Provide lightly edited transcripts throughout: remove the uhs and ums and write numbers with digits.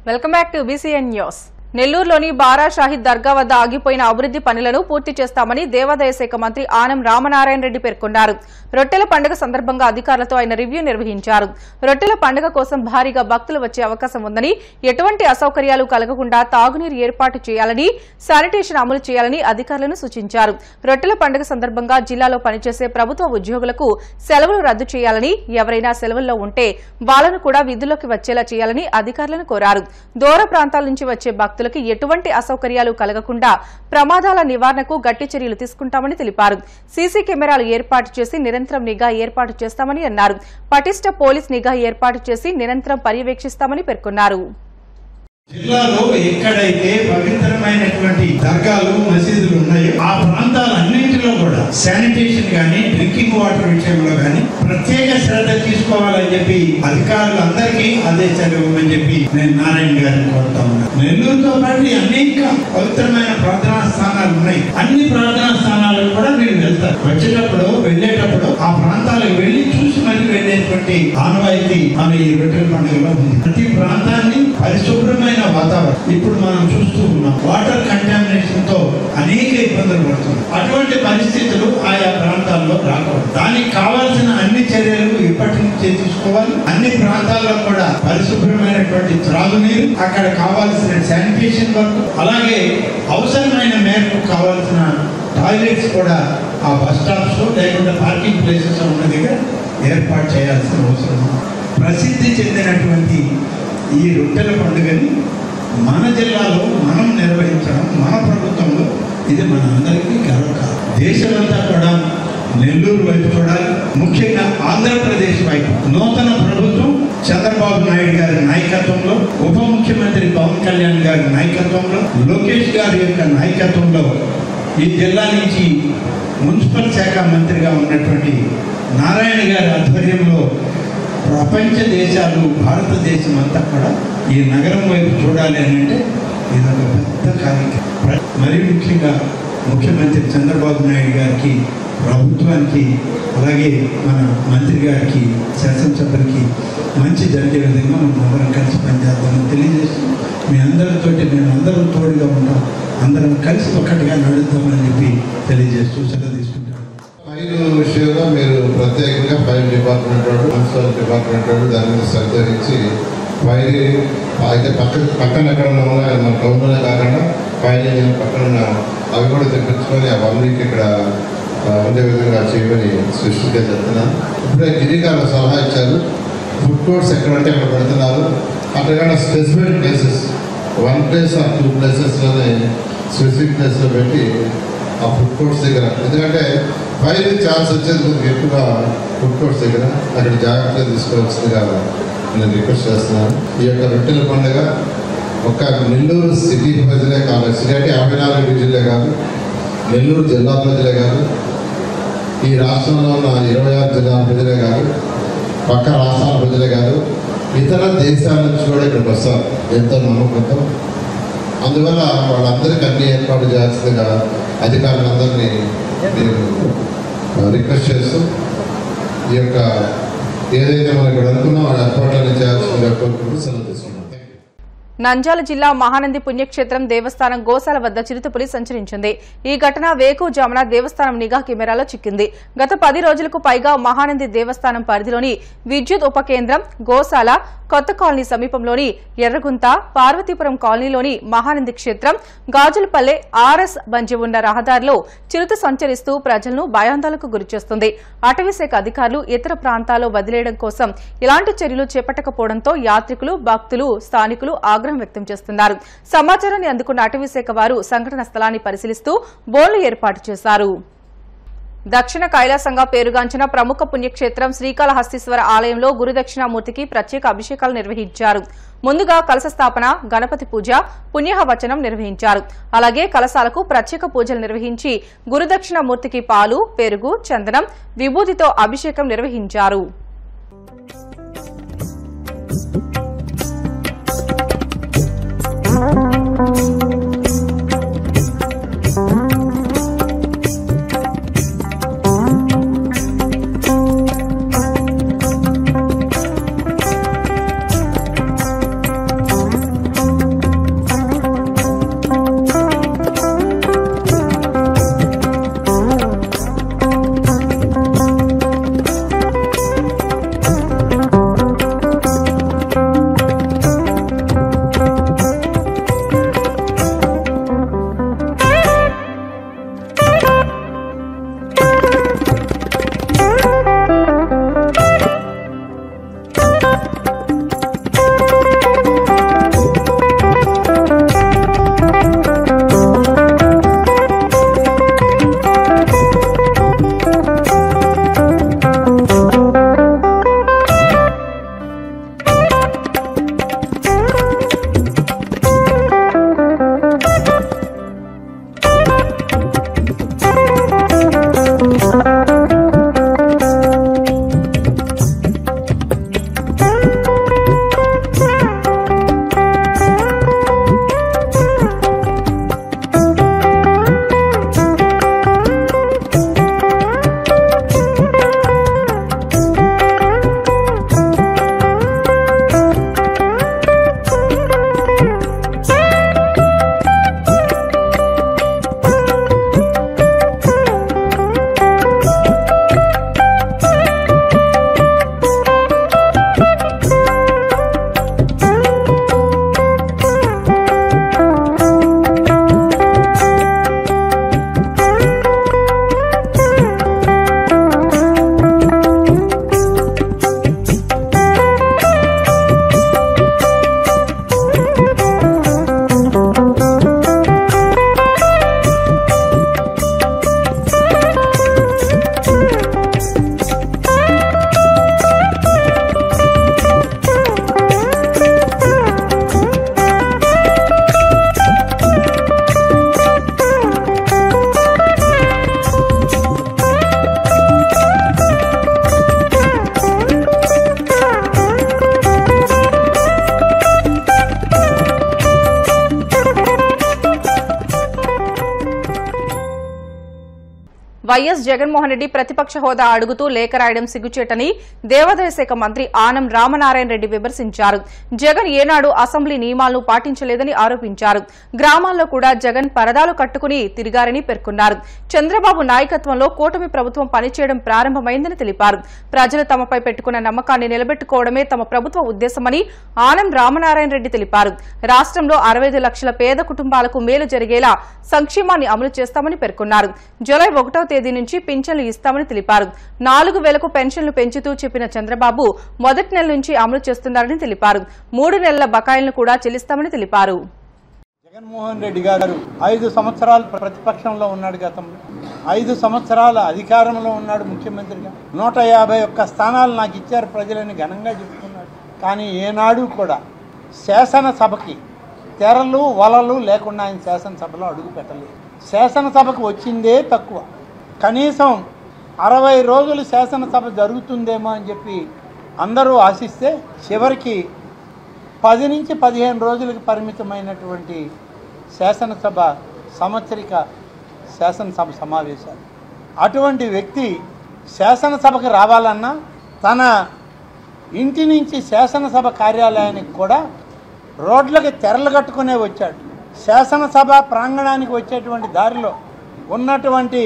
Welcome back to BCN news. నెల్లూరులోని బారా షాహిద్ దర్గా వద్ద ఆగిపోయిన అభివృద్ది పనులను పూర్తి చేస్తామని దేవాదాయ శాఖ మంత్రి ఆనం రామనారాయణ రెడ్డి పేర్కొన్నారు. రొట్టెల పండుగ సందర్భంగా అధికారులతో ఆయన రివ్యూ నిర్వహించారు. రొట్టెల పండుగ కోసం భారీగా భక్తులు వచ్చే అవకాశం ఉందని, ఎటువంటి అసౌకర్యాలు కలగకుండా తాగునీరు ఏర్పాటు చేయాలని, శానిటేషన్ అమలు చేయాలని అధికారులను సూచించారు. రొట్టెల పండుగ సందర్భంగా జిల్లాలో పనిచేసే ప్రభుత్వ ఉద్యోగులకు సెలవులు రద్దు చేయాలని, ఎవరైనా సెలవుల్లో ఉంటే వాళ్లను కూడా విధుల్లోకి వచ్చేలా చేయాలని అధికారులను కోరారు. దూర ప్రాంతాల నుంచి వచ్చే భక్తులకి ఎటువంటి అసౌకర్యాలు కలగకుండా ప్రమాదాల నివారణకు గట్టి చర్యలు తీసుకుంటామని తెలిపారు. సీసీ కెమెరాలు ఏర్పాటు చేసి నిరంతరం నిఘా ఏర్పాటు చేస్తామని అన్నారు. పటిష్ట పోలీస్ నిఘా ఏర్పాటు చేసి నిరంతరం పర్యవేక్షిస్తామని పేర్కొన్నారు. జిల్లాలో ఎక్కడైతే పవిత్రమైనటువంటి దర్గాలు మసీదులు ఉన్నాయో ఆ ప్రాంతాలన్నింటిలో కూడా శానిటేషన్ గానీ, డ్రింకింగ్ వాటర్ విషయంలో గానీ ప్రత్యేక శ్రద్ధ తీసుకోవాలని చెప్పి అధికారులందరికీ ఆదేశాలు ఇవ్వమని చెప్పి నేను నారాయణ గారిని కోరుతా ఉన్నాను. నెల్లూరుతో పాటు అనేక పవిత్రమైన ప్రార్థనా స్థానాలు ఉన్నాయి. అన్ని ప్రార్థనా స్థానాలకు కూడా నేను వెళ్తాను. వచ్చేటప్పుడు వెళ్ళేటప్పుడు ఆ ప్రాంతాలకు వెళ్లి చూసి మళ్ళీ వెళ్ళేటువంటి ఆనవాయితీ మన ఈ రొట్టెల పండుగలో ఉంది. ప్రతి ప్రాంతాన్ని పరిశుభ్రమైన వాతావరణం ఇప్పుడు మనం చూస్తూ ఉన్నాం. వాటర్ కంటామినేషన్ తో అనేక ఇబ్బందులు పడుతున్నాం. అటువంటి పరిస్థితులు ఆయా ప్రాంతాల్లో రాకూడదు. దానికి కావాల్సిన అన్ని చర్యలు ఇప్పటి నుంచే తీసుకోవాలి. అన్ని ప్రాంతాల్లో కూడా పరిశుభ్రమైనటువంటి త్రాగునీరు, అక్కడ కావాల్సిన శానిటేషన్ వర్క్, అలాగే అవసరమైన మేరకు కావాల్సిన టాయిలెట్స్ కూడా ఆ బస్ స్టాప్స్ లేకుండా పార్కింగ్ ప్లేసెస్ ఉన్న దగ్గర ఏర్పాటు చేయాల్సిన అవసరం. ప్రసిద్ధి చెందినటువంటి ఈ రొట్టెల పండుగని మన జిల్లాలో మనం నిర్వహించడం, మన ప్రభుత్వంలో ఇది మన అందరికీ గర్వకారణం. దేశమంతా కూడా నెల్లూరు వైపు చూడాలి. ముఖ్యంగా ఆంధ్రప్రదేశ్ వైపు నూతన ప్రభుత్వం చంద్రబాబు నాయుడు గారి నాయకత్వంలో, ఉప ముఖ్యమంత్రి పవన్ కళ్యాణ్ గారి నాయకత్వంలో, లోకేష్ గారి యొక్క నాయకత్వంలో ఈ జిల్లా నుంచి మున్సిపల్ శాఖ మంత్రిగా ఉన్నటువంటి నారాయణ గారి ఆధ్వర్యంలో ప్రపంచ దేశాలు, భారతదేశం అంతా కూడా ఈ నగరం వైపు చూడాలి అని అంటే ఇదొక పెద్ద కార్యక్రమం. మరీ ముఖ్యంగా ముఖ్యమంత్రి చంద్రబాబు నాయుడు గారికి, ప్రభుత్వానికి, అలాగే మన మంత్రి గారికి, శాసనసభ్యులకి మంచి జరిగే విధంగా మనం అందరం కలిసి పనిచేద్దామని తెలియజేసి మీ అందరితోటి మేము అందరం తోడుగా ఉంటాం, అందరం కలిసి ఒక్కటిగా నడుద్దామని చెప్పి తెలియజేస్తూ సెలవు తీసుకుంటాం. ఫైల్ విషయంలో మీరు ప్రత్యేకంగా ఫైల్ డిపార్ట్మెంట్ వాడు, మున్సిపల్ డిపార్ట్మెంట్ వాడు దాని మీద శ్రద్ధ ఇచ్చి ఫైల్ అయితే పక్కన ఎక్కడ ఉన్న మన టౌన్లోనే కాకుండా ఫైల్ పక్కన అవి కూడా తెప్పించుకొని ఆ 1 వీక్ ఇక్కడ ఉండే విధంగా చేయమని స్పెషల్గా చెప్తున్నాను. ఇప్పుడే గిరిగారు సలహా ఇచ్చారు. ఫుడ్ కోర్ట్స్ ఎక్కడంటే అక్కడ పెడుతున్నారు. అక్కడ స్పెసిఫిక్ ప్లేసెస్ 1 ప్లేస్ ఆర్ 2 ప్లేసెస్లోనే స్పెసిఫిక్ ప్లేస్లో పెట్టి ఆ ఫుడ్ కోర్ట్స్ దగ్గర, ఎందుకంటే ఫైల్ ఛాన్స్ వచ్చేది కొద్దిగా ఎక్కువగా ఫుడ్ కోర్ట్స్ దగ్గర అక్కడ జాగ్రత్తగా తీసుకోవాల్సిందిగా నేను రిక్వెస్ట్ చేస్తున్నాను. ఈ యొక్క రొట్టెల పండుగ ఒక నెల్లూరు సిటీ ప్రజలే కాదు, సిటీ అంటే 54 డివిజన్లే కాదు, నెల్లూరు జిల్లా ప్రజలే కాదు, ఈ రాష్ట్రంలో ఉన్న 26 జిల్లాల ప్రజలే కాదు, పక్క రాష్ట్రాల ప్రజలే కాదు, ఇతర దేశాల నుంచి కూడా ఇక్కడికి వస్తారు ఎంతో నమ్మకంతో. అందువల్ల వాళ్ళందరికీ అన్ని ఏర్పాటు చేయాల్సిందిగా అధికారులందరినీ నేను రిక్వెస్ట్ చేస్తూ ఈ యొక్క ఏదైతే మనం ఇక్కడ అనుకున్నాం ఆ ఏర్పాట్లన్నీ చేయాల్సిందిగా కోరుకుంటూ సెలవు తీసుకున్నాం. నంద్యాల జిల్లా మహానంది పుణ్యక్షేత్రం దేవస్థానం గోశాల వద్ద చిరుతపులి సంచరించింది. ఈ ఘటన వేకువజామున దేవస్థానం నిఘా కెమెరాలో చిక్కింది. గత 10 రోజులకు పైగా మహానంది దేవస్థానం పరిధిలోని విద్యుత్ ఉప కేంద్రం, గోశాల, కొత్త కాలనీ సమీపంలోని ఎర్రగుంత, పార్వతీపురం కాలనీలోని మహానంది క్షేత్రం, గాజులపల్లె, ఆర్ఎస్ బంజి ఉన్న రహదారిలో చిరుత సంచరిస్తూ ప్రజలను భయాందోళనకు గురిచేస్తుంది. అటవీశాఖ అధికారులు ఇతర ప్రాంతాల్లో వదిలేయడం కోసం ఇలాంటి చర్యలు చేపట్టకపోవడంతో యాత్రికులు, భక్తులు, స్థానికులు ఆగ్రహం వ్యక్తం చేస్తున్నారు. సమాచారాన్ని అందుకున్న అటవీశాఖ వారు సంఘటన స్థలాన్ని పరిశీలిస్తూ బోన్లు ఏర్పాటు చేశారు. దక్షిణ కైలాసంగా పేరుగాంచిన ప్రముఖ పుణ్యక్షేత్రం శ్రీకాళహస్తీశ్వర ఆలయంలో గురుదక్షిణామూర్తికి ప్రత్యేక అభిషేకాలు నిర్వహించారు. ముందుగా కలశ స్థాపన, గణపతి పూజ, పుణ్యాహవచనం నిర్వహించారు. అలాగే కలశాలకు ప్రత్యేక పూజలు నిర్వహించి గురుదక్షిణామూర్తికి పాలు, పెరుగు, చందనం, విభూతితో అభిషేకం నిర్వహించారు. వైఎస్ జగన్మోహన్ రెడ్డి ప్రతిపక్ష హోదా అడుగుతూ లేఖ రాయడం సిగ్గుచేటని దేవాదాయ శాఖ మంత్రి ఆనం రామనారాయణ రెడ్డి విమర్శించారు. జగన్ ఏనాడు అసెంబ్లీ నియమాలను పాటించలేదని ఆరోపించారు. గ్రామాల్లో కూడా జగన్ పరదాలు కట్టుకుని తిరిగారని పేర్కొన్నారు. చంద్రబాబు నాయకత్వంలో కూటమి ప్రభుత్వం పనిచేయడం ప్రారంభమైందని తెలిపారు. ప్రజలు తమపై పెట్టుకున్న నమ్మకాన్ని నిలబెట్టుకోవడమే తమ ప్రభుత్వ ఉద్దేశమని ఆనం రామనారాయణ రెడ్డి తెలిపారు. రాష్ట్రంలో 65 లక్షల పేద కుటుంబాలకు మేలు జరిగేలా సంక్షేమాన్ని అమలు చేస్తామని పేర్కొన్నారు. జూలై 1వ తేదీ నుంచి పింఛన్లు ఇస్తామని తెలిపారు. 4,000కు పెన్షన్లు పెంచుతూ చెప్పిన చంద్రబాబు మొదటి నెల నుంచి అమలు చేస్తున్నారని తెలిపారు. 3 నెలల బకాయిలను కూడా చెల్లిస్తామని తెలిపారు. జగన్మోహన్ రెడ్డి గారు 5 సంవత్సరాలు ప్రతిపక్షంలో ఉన్నాడు. గతంలో 5 సంవత్సరాల అధికారంలో ఉన్నాడు ముఖ్యమంత్రిగా. 151 స్థానాలు నాకు ఇచ్చారు ప్రజలని ఘనంగా చెప్పుకున్నాడు. కానీ ఏనాడు కూడా శాసనసభకి తెరలు వలలు లేకుండా ఆయన శాసనసభలో అడుగు పెట్టలేదు. శాసనసభకు వచ్చిందే తక్కువ. కనీసం 60 రోజులు శాసనసభ జరుగుతుందేమో అని చెప్పి అందరూ ఆశిస్తే చివరికి 10 నుంచి 15 రోజులకు పరిమితమైనటువంటి శాసనసభ సంవత్సరిక శాసనసభ సమావేశాలు. అటువంటి వ్యక్తి శాసనసభకు రావాలన్నా తన ఇంటి నుంచి శాసనసభ కార్యాలయానికి కూడా రోడ్లకి తెరలు కట్టుకునే వచ్చాడు. శాసనసభ ప్రాంగణానికి వచ్చేటువంటి దారిలో ఉన్నటువంటి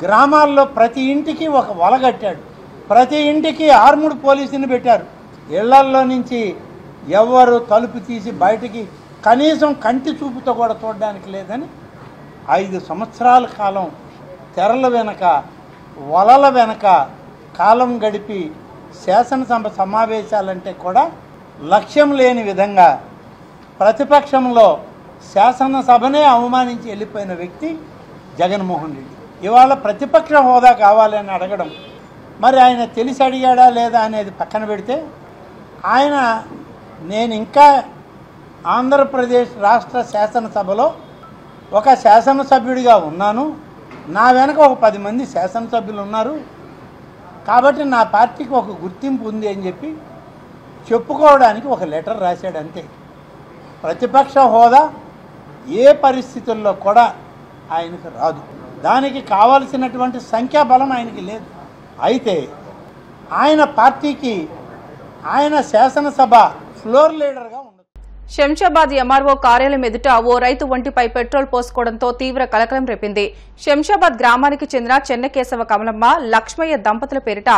గ్రామాల్లో ప్రతి ఇంటికి ఒక వల కట్టాడు. ప్రతి ఇంటికి ఆర్ముడ్ పోలీసుని పెట్టారు. ఇళ్లల్లో నుంచి ఎవరు తలుపు తీసి బయటికి కనీసం కంటి చూపుతో కూడా చూడడానికి లేదని 5 సంవత్సరాల కాలం తెరల వెనక వలల వెనక కాలం గడిపి శాసనసభ సమావేశాలంటే కూడా లక్ష్యం లేని విధంగా ప్రతిపక్షంలో శాసనసభనే అవమానించి వెళ్ళిపోయిన వ్యక్తి జగన్మోహన్ రెడ్డి. ఇవాళ ప్రతిపక్ష హోదా కావాలని అడగడం మరి ఆయన తెలిసి అడిగాడా లేదా అనేది పక్కన పెడితే నేను ఇంకా ఆంధ్రప్రదేశ్ రాష్ట్ర శాసనసభలో ఒక శాసనసభ్యుడిగా ఉన్నాను, నా వెనక ఒక 10 మంది శాసనసభ్యులు ఉన్నారు కాబట్టి నా పార్టీకి ఒక గుర్తింపు ఉంది అని చెప్పి చెప్పుకోవడానికి ఒక లెటర్ రాశాడు అంతే. ప్రతిపక్ష హోదా ఏ పరిస్థితుల్లో కూడా ఆయనకు రాదు. దానికి కావాల్సినటువంటి సంఖ్యాబలం ఆయనకి లేదు. అయితే ఆయన పార్టీకి ఆయన శాసనసభ ఫ్లోర్ లీడర్గా ఉండదు. శంషాబాద్ ఎంఆర్ఓ కార్యాలయం ఎదుట ఓ రైతు ఒంటిపై పెట్రోల్ పోసుకోవడంతో తీవ్ర కలకలం రేపింది. శంషాబాద్ గ్రామానికి చెందిన చెన్నకేశవ కమలమ్మ లక్ష్మయ్య దంపతుల పేరిట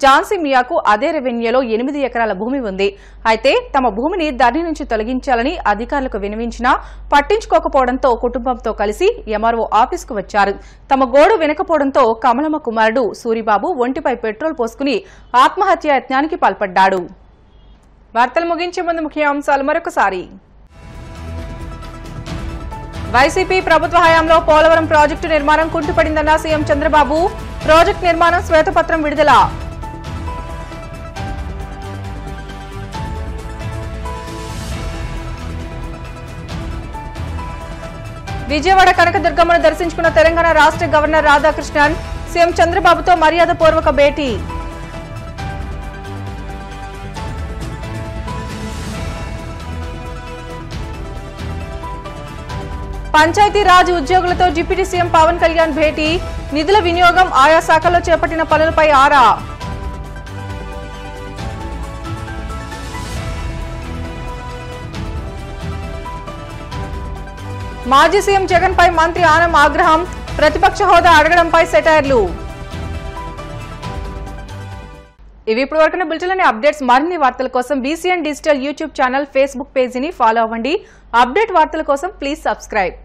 ఝాన్సీ మియాకు అదే రెవెన్యూలో 8 ఎకరాల భూమి ఉంది. అయితే తమ భూమిని ధరణి నుంచి తొలగించాలని అధికారులకు విన్నవించినా పట్టించుకోకపోవడంతో కుటుంబంతో కలిసి ఎంఆర్ఓ ఆఫీసుకు వచ్చారు. తమ గోడు వినకపోవడంతో కమలమ్మ కుమారుడు సూరిబాబు ఒంటిపై పెట్రోల్ పోసుకుని ఆత్మహత్య యత్నానికి పాల్పడ్డాడు. వార్తలు ముగించే ముందు ముఖ్య అంశాలు మరొకసారి. వైసీపీ ప్రభుత్వ హయాంలో పోలవరం ప్రాజెక్టు నిర్మాణం కుంటుపడిందన్న సీఎం చంద్రబాబు. ప్రాజెక్టు నిర్మాణం శ్వేతపత్రం విడుదల. విజయవాడ కనకదుర్గమ్మను దర్శించుకున్న తెలంగాణ రాష్ట్ర గవర్నర్ రాధాకృష్ణన్. సీఎం చంద్రబాబుతో మర్యాదపూర్వక భేటీ. పంచాయతీరాజ్ ఉద్యోగులతో డిప్యూటీ సీఎం పవన్ కళ్యాణ్ భేటీ. నిధుల వినియోగం, ఆయా శాఖల్లో చేపట్టిన పనులపై ఆరా. మాజీ సీఎం జగన్ పై మంత్రి ఆనం ఆగ్రహం. ప్రతిపక్ష హోదా అడగడంపై సెటైర్లు. ఇవి ఇప్పుడు వరకున్న బులెటిన్లోని అప్డేట్స్. మరిన్ని వార్తల కోసం BCN digital YouTube channel, Facebook పేజీని ఫాలో అవ్వండి. అప్డేట్ వార్తల కోసం ప్లీజ్ సబ్స్క్రైబ్.